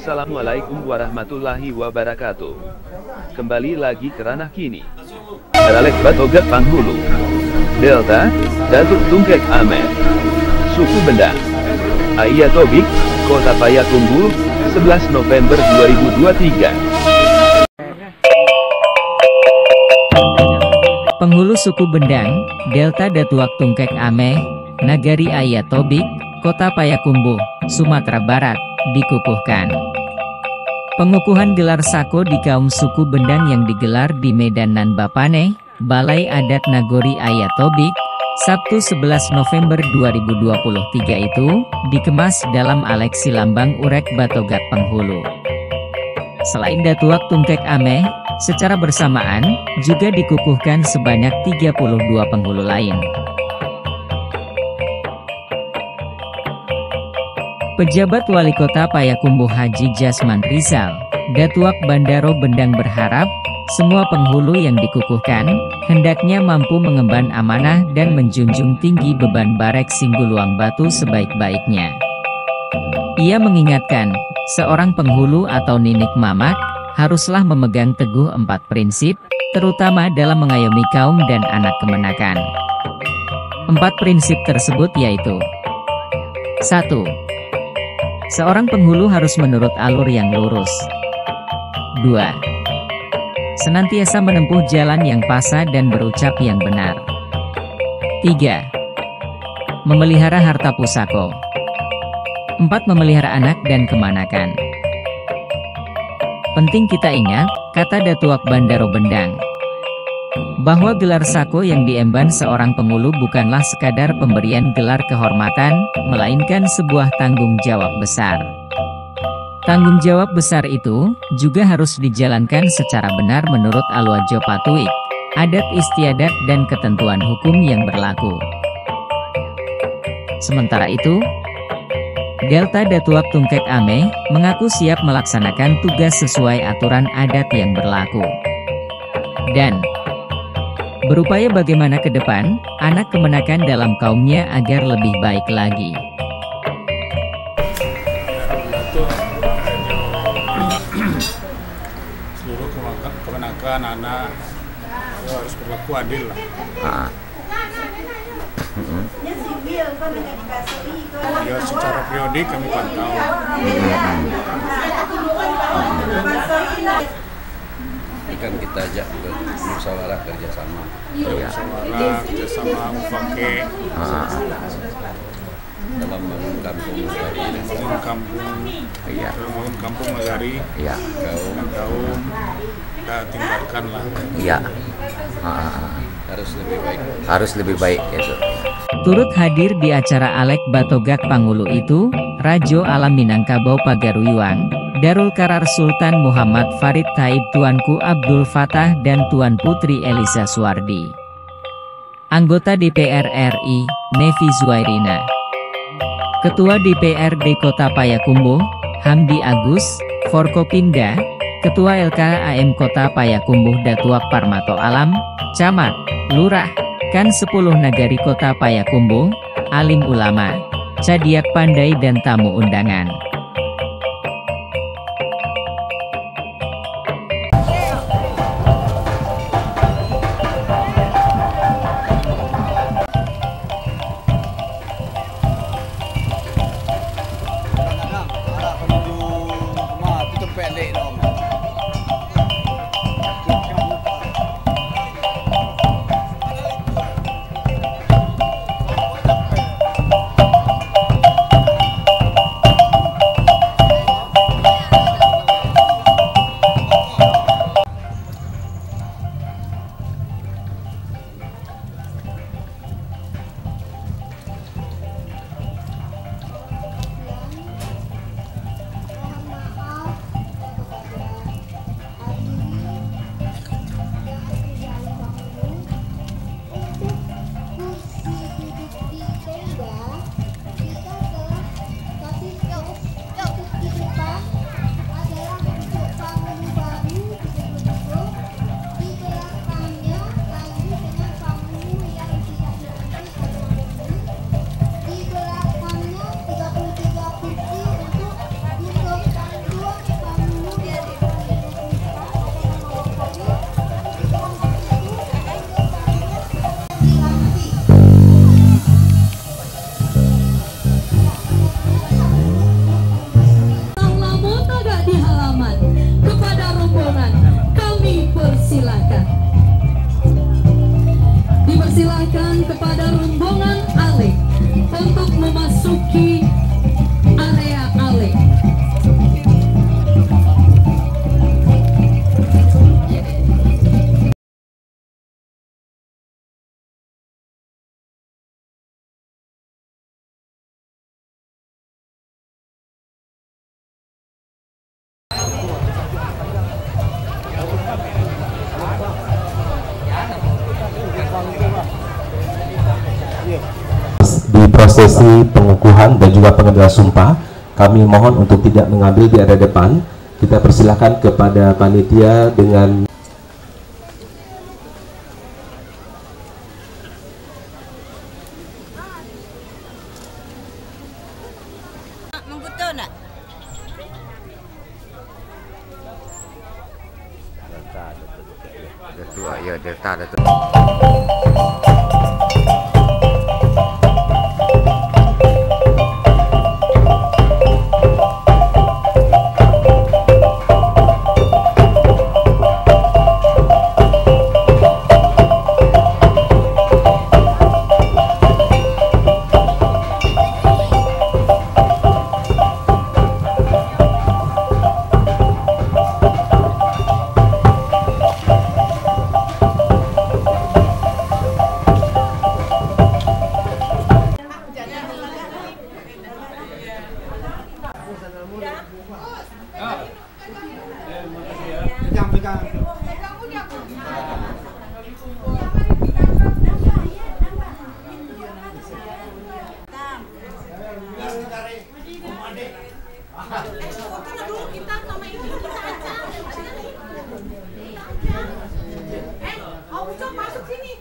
Assalamualaikum warahmatullahi wabarakatuh. Kembali lagi ke ranah kini. Alek Batogat Panghulu, Delta, Datuk Tungkek Amen, Suku Bendang, Ayah Tobik, Kota Payakumbuh, 11 November 2023. Penghulu suku Bendang, Delta Datuak Tungkek Ameh, Nagari Ayah Tobik, Kota Payakumbuh, Sumatera Barat, dikukuhkan. Pengukuhan gelar sako di kaum suku Bendang yang digelar di Medan Nan Bapane, Balai Adat Nagori Ayah Tobik, Sabtu 11 November 2023 itu, dikemas dalam aleksi lambang Urek Batogat Penghulu. Selain Datuak Tungkek Ameh, secara bersamaan, juga dikukuhkan sebanyak 32 penghulu lain. Pejabat Wali Kota Payakumbuh Haji Jasman Rizal, Datuak Bandaro Bendang berharap, semua penghulu yang dikukuhkan, hendaknya mampu mengemban amanah dan menjunjung tinggi beban Barek Singguluang Batu sebaik-baiknya. Ia mengingatkan, seorang penghulu atau ninik mamak, haruslah memegang teguh 4 prinsip, terutama dalam mengayomi kaum dan anak kemenakan. 4 prinsip tersebut yaitu: 1. Seorang penghulu harus menurut alur yang lurus. 2. Senantiasa menempuh jalan yang pasah dan berucap yang benar. 3. Memelihara harta pusako. 4. Memelihara anak dan kemanakan. Penting kita ingat, kata Datuak Bandaro Bendang, bahwa gelar sako yang diemban seorang penghulu bukanlah sekadar pemberian gelar kehormatan, melainkan sebuah tanggung jawab besar. Tanggung jawab besar itu juga harus dijalankan secara benar menurut Alwajo Patuik, adat istiadat dan ketentuan hukum yang berlaku. Sementara itu, Delta Datuak Tungkek Ameh mengaku siap melaksanakan tugas sesuai aturan adat yang berlaku. Dan berupaya bagaimana ke depan, anak kemenakan dalam kaumnya agar lebih baik lagi. Seluruh kemenakan anak harus berlaku adil lah. Ya secara periodik kami pantau. Ini kan kita ajak ke musyawarah kerjasama. Musyawarah kerjasama mufake dalam membangun kampung dari membangun kampung Magari, kaum kita tingkatkan lah. Harus lebih baik gitu. Turut hadir di acara Alek Batogat Panghulu itu, Rajo Alam Minangkabau Pagaruiwang, Darul Karar Sultan Muhammad Farid Taib, Tuanku Abdul Fatah dan Tuan Putri Elisa Suwardi. Anggota DPR RI, Nevi Zuairina. Ketua DPRD Kota Payakumbuh, Hamdi Agus, Forkopinda, Ketua LKAM Kota Payakumbuh Datuak Parmato Alam, Camat, Lurah, Kan 10 Nagari Kota Payakumbuh, Alim Ulama, Cadiak Pandai dan tamu undangan. kepada rombongan Alek untuk memasuki area Alek. Di prosesi pengukuhan dan juga pengambilan sumpah, kami mohon untuk tidak mengambil di area depan. Kita persilahkan kepada panitia dengan Masuk sini.